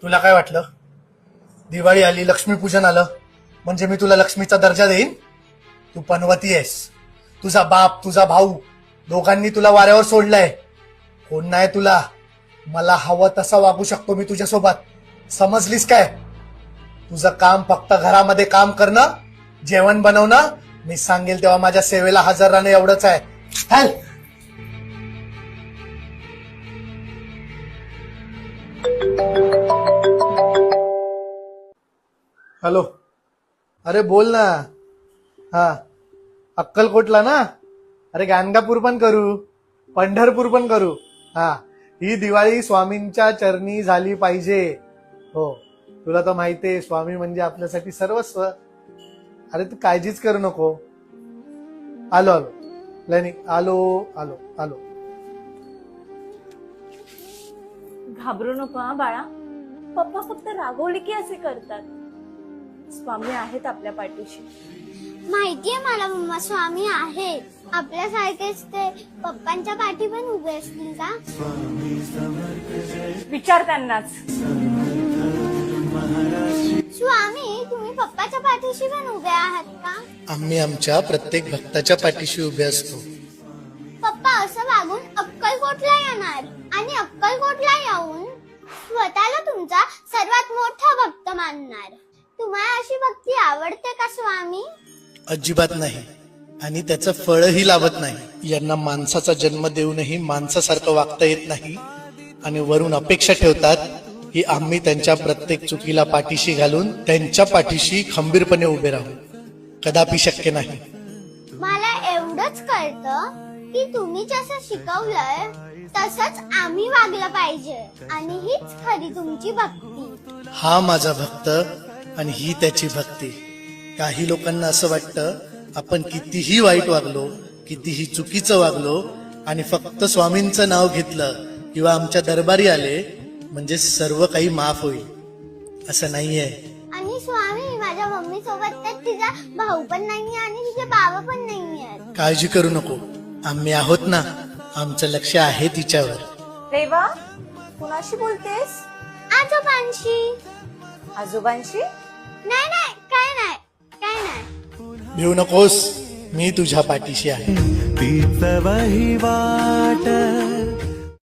तुला काय वाटलं दिवाळी आली लक्ष्मीपूजन आलं म्हणजे मी तुला लक्ष्मीचा दर्जा देईन? तू पनवती आहेस. तुझा बाप तुझा भाऊ दोघांनी तुला वाऱ्यावर सोडलंय. कोण नाही तुला. मला हवं तसा वागू शकतो मी तुझ्यासोबत. समजलीस काय? तुझं काम फक्त घरामध्ये काम करणं, जेवण बनवणं, मी सांगेल तेव्हा माझ्या सेवेला हजर राहणं एवढंच आहे. चल. हॅलो. अरे बोल ना. हा अक्कलकोटला ना. अरे गाणगापूर पण करू, पंढरपूर पण करू. हा ही दिवाळी स्वामींच्या चरणी झाली पाहिजे. हो तुला तर माहितीये स्वामी म्हणजे आपल्यासाठी सर्वस्व. अरे तू काळजीच करू नको. आलो आलो लनी आलो आलो आलो. घाबरू नको हा बाळा. पप्पा फक्त रागवले की असे करतात. स्वामी आहेत आपल्या पाठीशी. माहितीये मला मम्मा, स्वामी आहे आपल्यासारखेच. ते पप्पांच्या पाठी पण उभे असतील का? विचार त्यांनाच. स्वामी तुम्ही पप्पाच्या पाठीशी पण उभे आहात का? आम्ही आमच्या प्रत्येक भक्ताच्या पाठीशी उभे असतो. पप्पा असं वागून अक्कलकोटला येणार आणि अक्कलकोटला येऊन स्वतःला तुमचा सर्वात मोठा भक्त मानणार. तुम्हाला अशी भक्ती आवडते का स्वामी? अजिबात नाही. आणि त्याचं फळही लाभत नाही. यांना माणसाचा जन्म देऊनही माणसासारखं वागता येत नाही आणि वरून अपेक्षा ठेवतात की आम्ही त्यांच्या प्रत्येक चुकीला पाठीशी घालून त्यांच्या पाठीशी खंबीरपणे उभे राहू. कदापि शक्य नाही. मला एवढंच कळतं की तुम्ही जसं शिकवलंय तसंच आम्ही वागलं पाहिजे आणि हीच खरी तुमची भक्ती. हा माझा भक्त आणि ही त्याची भक्ती. काही लोकांना असं वाटतं आपण कितीही वाईट वागलो, कितीही चुकीचं वागलो आणि फक्त स्वामींचं नाव घेतलं किंवा आमच्या दरबारी आले म्हणजे सर्व काही माफ होईल. असं नाहीये. आणि स्वामी माझ्या मम्मी सोबत तर तिचा भाऊ पण नाहीये आणि तिचे बाबा पण नाहीये. काळजी करू नको. आम्ही आहोत ना. आमचं लक्ष आहे तिच्यावर. रेवा कुणाशी बोलतेस? आजोबांशी. आजोबांशी? नाही नाही काय नाही काय नाही. भिवू नकोस. मी तुझ्या पाठीशी आहे. तीच वही वाट